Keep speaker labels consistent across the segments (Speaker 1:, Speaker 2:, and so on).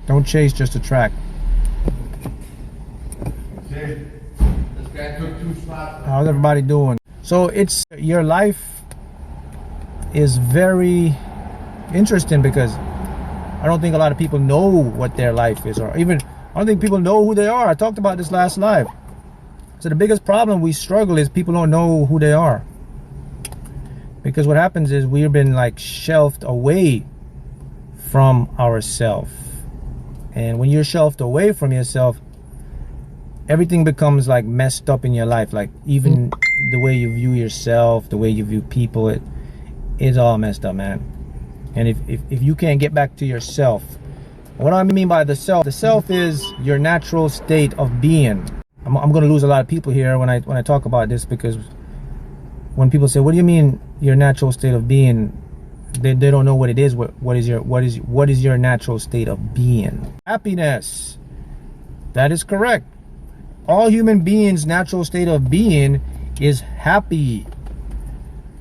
Speaker 1: Don't chase, just attract.
Speaker 2: This guy took 2 spots.
Speaker 1: How's everybody doing? So it's your life is very interesting because I don't think a lot of people know what their life is, or even I don't think people know who they are. I talked about this last live. So the biggest problem we struggle is people don't know who they are. Because what happens is we've been like shelved away from ourselves. And when you're shelved away from yourself, everything becomes like messed up in your life. Like even the way you view yourself, the way you view people, it's all messed up, man. And if you can't get back to yourself, what do I mean by the self is your natural state of being. I'm going to lose a lot of people here when I talk about this, because when people say, what do you mean your natural state of being? They don't know what it is. What is your natural state of being? Happiness. That is correct. All human beings' natural state of being is happy.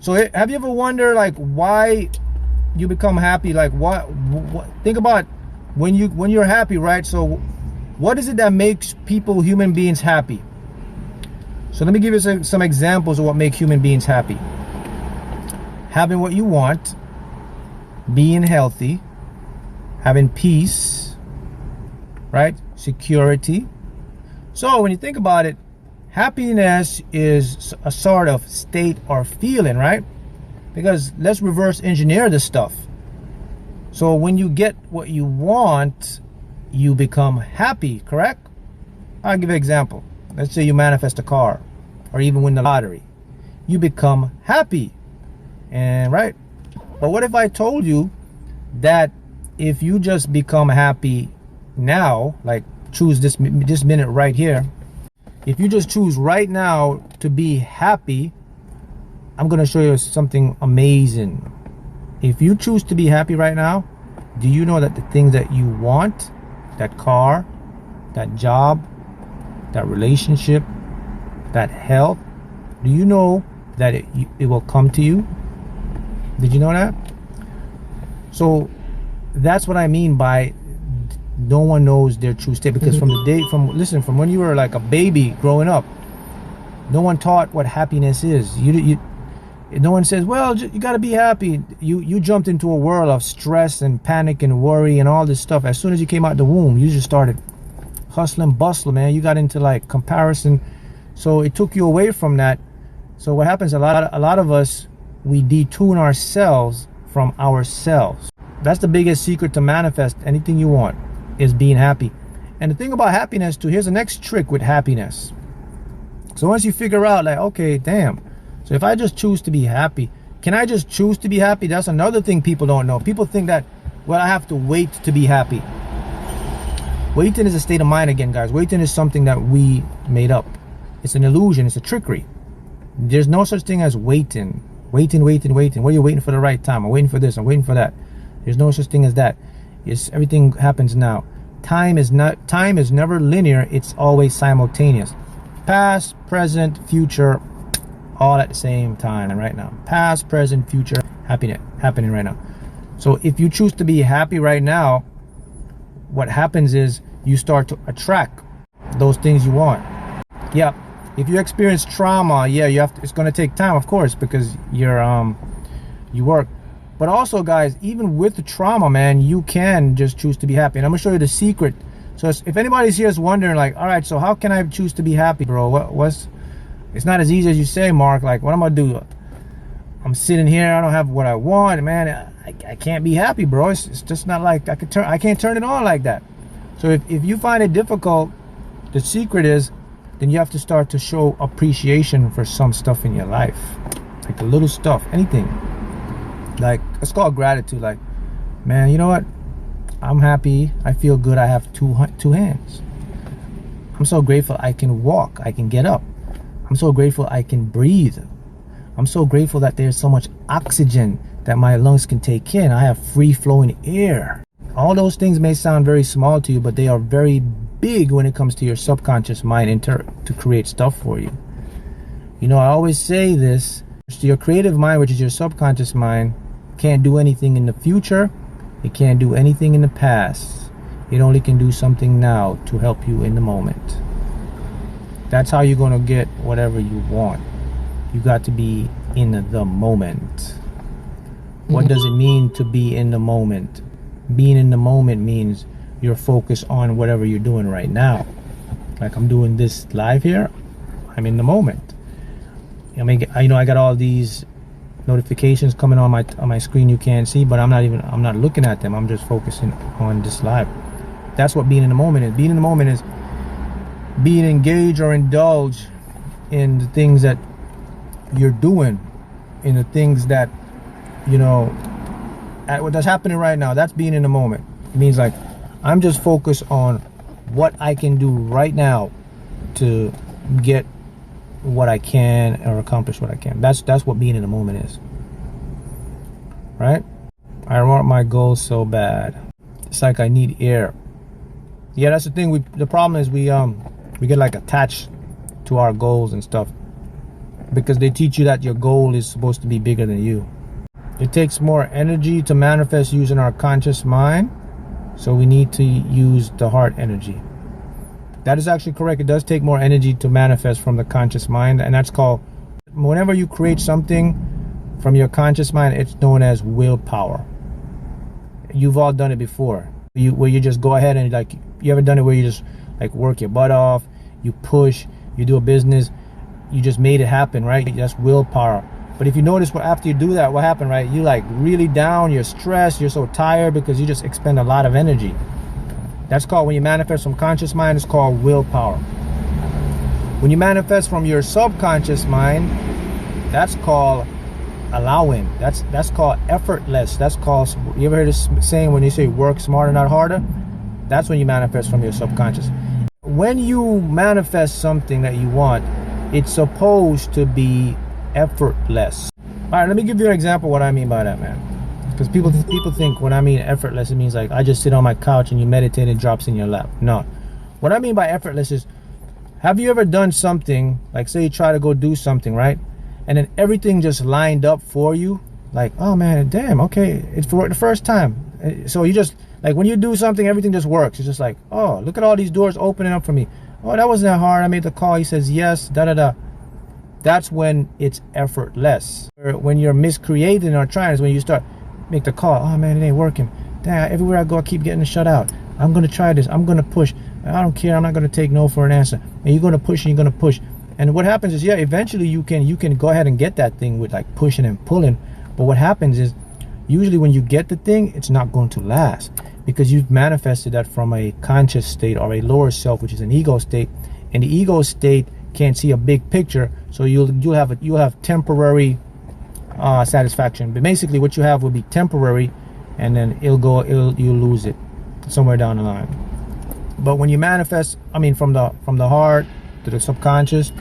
Speaker 1: So have you ever wondered like why you become happy? Like what think about when you're happy, right? So what is it that makes human beings happy? So let me give you some examples of what makes human beings happy. Having what you want, being healthy, having peace, right? Security. So when you think about it, happiness is a sort of state or feeling, right? Because let's reverse engineer this stuff. So when you get what you want, you become happy, correct? I'll give you an example. Let's say you manifest a car or even win the lottery. You become happy, and right? But what if I told you that if you just become happy now, like choose this minute right here, if you just choose right now to be happy, I'm going to show you something amazing. If you choose to be happy right now, do you know that the things that you want, that car, that job, that relationship, that health, do you know that it will come to you? Did you know that? So that's what I mean by no one knows their true state. Because from when you were like a baby growing up, no one taught what happiness is. No one says, well, you got to be happy. You jumped into a world of stress and panic and worry and all this stuff. As soon as you came out the womb, you just started hustling, bustling, man. You got into like comparison. So it took you away from that. So what happens, a lot of us, we detune ourselves from ourselves. That's the biggest secret to manifest anything you want, is being happy. And the thing about happiness too, here's the next trick with happiness. So once you figure out like, okay, damn, so if I just choose to be happy, can I just choose to be happy? That's another thing people don't know. People think that, well, I have to wait to be happy. Waiting is a state of mind again, guys. Waiting is something that we made up. It's an illusion. It's a trickery. There's no such thing as waiting. Waiting. What are you waiting for the right time? I'm waiting for this. I'm waiting for that. There's no such thing as that. Everything happens now. Time is never linear. It's always simultaneous. Past, present, future, all at the same time right now. Past, present, future, happening right now. So if you choose to be happy right now, what happens is you start to attract those things you want. Yeah, if you experience trauma, yeah, it's going to take time, of course, because you work. But also, guys, even with the trauma, man, you can just choose to be happy. And I'm gonna show you the secret. So if anybody's here is wondering, like, all right, so how can I choose to be happy, bro? It's not as easy as you say, Mark. Like, what am I gonna do? I'm sitting here, I don't have what I want, man. I can't be happy, bro. It's just not like I can't turn it on like that. So if you find it difficult, the secret is, then you have to start to show appreciation for some stuff in your life, like the little stuff, anything. Like, it's called gratitude. Like, man, you know what? I'm happy. I feel good. I have two hands. I'm so grateful I can walk. I can get up. I'm so grateful I can breathe. I'm so grateful that there's so much oxygen that my lungs can take in. I have free flowing air. All those things may sound very small to you, but they are very big when it comes to your subconscious mind to create stuff for you. You know, I always say this. Your creative mind, which is your subconscious mind, can't do anything in the future. It can't do anything in the past. It only can do something now to help you in the moment. That's how you're going to get whatever you want. You got to be in the moment. What does it mean to be in the moment? Being in the moment means you're focused on whatever you're doing right now. Like I'm doing this live here, I'm in the moment. I mean, I got all these notifications coming on my screen you can't see, but I'm not looking at them. I'm just focusing on this live. That's what being in the moment is. Being in the moment is being engaged or indulged in the things that you're doing, in the things that that's happening right now. That's being in the moment. It means like I'm just focused on what I can do right now to get what I can or accomplish what I can. That's what being in the moment is. Right? I want my goals so bad. It's like I need air. Yeah, that's the thing. The problem is we get like attached to our goals and stuff because they teach you that your goal is supposed to be bigger than you. It takes more energy to manifest using our conscious mind, so we need to use the heart energy. That is actually correct. It does take more energy to manifest from the conscious mind, and that's called, whenever you create something from your conscious mind, it's known as willpower. You've all done it before. Where you just go ahead and like, you ever done it where you just like work your butt off, you push, you do a business, you just made it happen, right? That's willpower. But if you notice, after you do that, what happened, right? You like really down, you're stressed, you're so tired because you just expend a lot of energy. That's called, when you manifest from conscious mind, it's called willpower. When you manifest from your subconscious mind, that's called allowing. That's called effortless. That's called, you ever heard this saying when you say work smarter, not harder? That's when you manifest from your subconscious. When you manifest something that you want, it's supposed to be effortless. All right, let me give you an example of what I mean by that, man. Because people think when I mean effortless, it means like I just sit on my couch and you meditate and it drops in your lap. No. What I mean by effortless is, have you ever done something, like say you try to go do something, right? And then everything just lined up for you. Like, oh man, damn, okay, it's for the first time. So you just, like when you do something, everything just works. It's just like, oh, look at all these doors opening up for me. Oh, that wasn't that hard. I made the call. He says yes, da-da-da. That's when it's effortless. When you're miscreating or trying is when you start make the call. Oh man, it ain't working. Damn, everywhere I go, I keep getting shut out. I'm gonna try this. I'm gonna push. I don't care. I'm not gonna take no for an answer. And you're gonna push and you're gonna push. And what happens is, yeah, eventually you can go ahead and get that thing with like pushing and pulling. But what happens is, usually when you get the thing, it's not going to last because you've manifested that from a conscious state or a lower self, which is an ego state. And the ego state can't see a big picture, so you'll have temporary satisfaction. But basically, what you have will be temporary, and then you'll lose it somewhere down the line. But when you manifest, I mean, from the heart to the subconscious,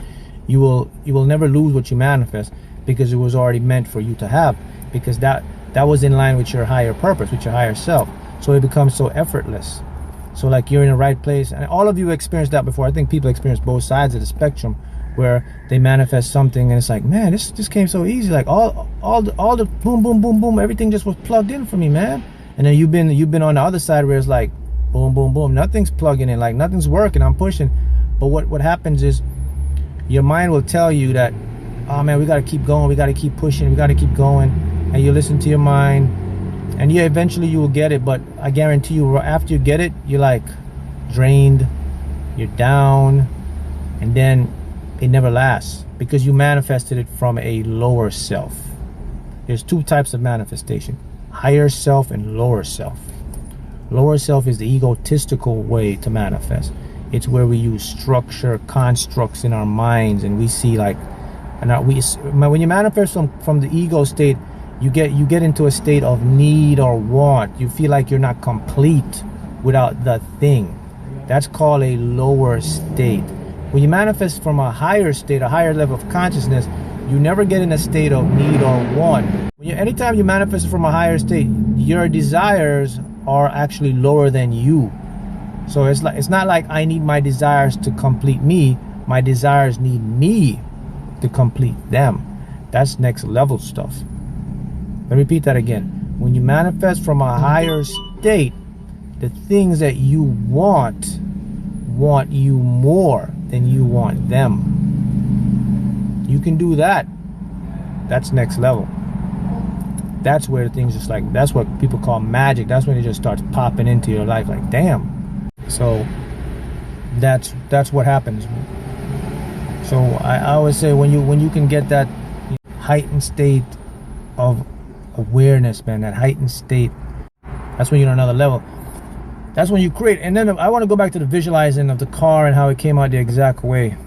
Speaker 1: you will never lose what you manifest because it was already meant for you to have, because that was in line with your higher purpose, with your higher self. So it becomes so effortless. So like you're in the right place, and all of you experienced that before. I think people experience both sides of the spectrum, where they manifest something and it's like, man, this came so easy. Like all the boom, boom, boom, boom, everything just was plugged in for me, man. And then you've been on the other side where it's like, boom, boom, boom, nothing's plugging in, like nothing's working. I'm pushing, but what happens is your mind will tell you that, oh man, we got to keep going, we got to keep pushing, we got to keep going, and you listen to your mind. And yeah, eventually you will get it, but I guarantee you, after you get it, you're like drained, you're down, and then it never lasts because you manifested it from a lower self. There's two types of manifestation: higher self and lower self. Lower self is the egotistical way to manifest. It's where we use structure, constructs in our minds, and we see like, when you manifest from the ego state, you get into a state of need or want. You feel like you're not complete without the thing. That's called a lower state. When you manifest from a higher state, a higher level of consciousness, you never get in a state of need or want. Anytime you manifest from a higher state, your desires are actually lower than you. So it's not like I need my desires to complete me. My desires need me to complete them. That's next level stuff. Let me repeat that again. When you manifest from a higher state, the things that you want you more than you want them. You can do that. That's next level. That's where things just like, that's what people call magic. That's when it just starts popping into your life like, damn. So that's what happens. So I always say when you can get that heightened state of awareness, man, that heightened state, that's when you're on another level. That's when you create. And then I want to go back to the visualizing of the car and how it came out the exact way.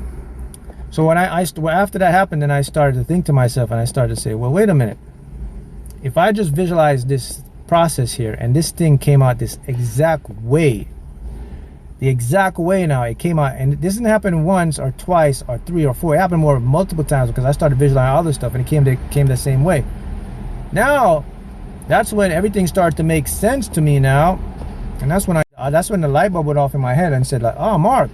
Speaker 1: So when after that happened, then I started to think to myself, and I started to say, well, wait a minute. If I just visualize this process here and this thing came out this exact way, the exact way now it came out, and this didn't happen once or twice or three or four. It happened multiple times because I started visualizing other stuff and it came the same way. Now, that's when everything started to make sense to me now. And that's when the light bulb went off in my head and said like, oh, Mark,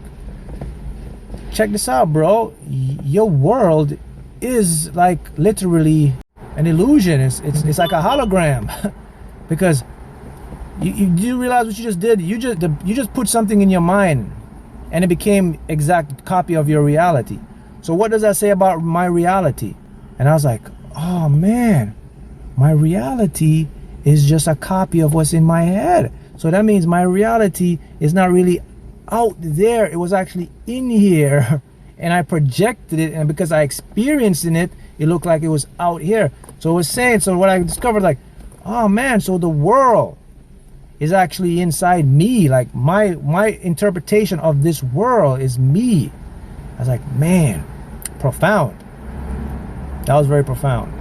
Speaker 1: check this out, bro. Your world is like literally an illusion. It's like a hologram. Because you realize what you just did? You just put something in your mind and it became exact copy of your reality. So what does that say about my reality? And I was like, oh man, my reality is just a copy of what's in my head. So that means my reality is not really out there. It was actually in here and I projected it, and because I experienced in it, it looked like it was out here. So it was saying, so what I discovered, like, oh man, so the world is actually inside me. Like my interpretation of this world is me. I was like, man, profound. That was very profound.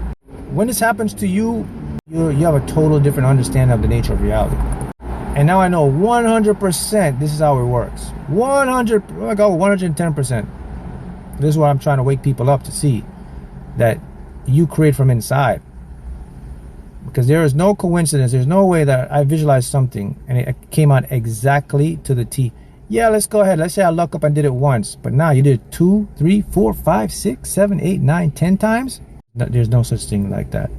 Speaker 1: When this happens to you, you have a total different understanding of the nature of reality. And now I know 100% this is how it works. 110%. This is what I'm trying to wake people up to see, that you create from inside. Because there is no coincidence. There's no way that I visualized something and it came out exactly to the T. Yeah, let's go ahead. Let's say I luck up and did it once. But now you did it 2, 3, 4, 5, 6, 7, 8, 9, 10 times. There's no such thing like that.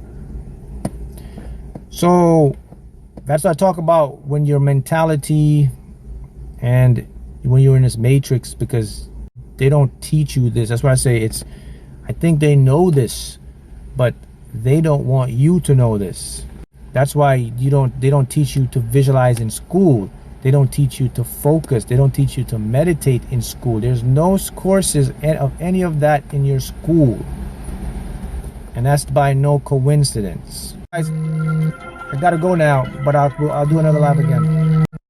Speaker 1: So that's what I talk about when your mentality and when you're in this matrix, because they don't teach you this. That's why I say I think they know this, but they don't want you to know this. That's why they don't teach you to visualize in school. They don't teach you to focus. They don't teach you to meditate in school. There's no courses of any of that in your school. And that's by no coincidence. Guys, I gotta go now, but I'll do another live again.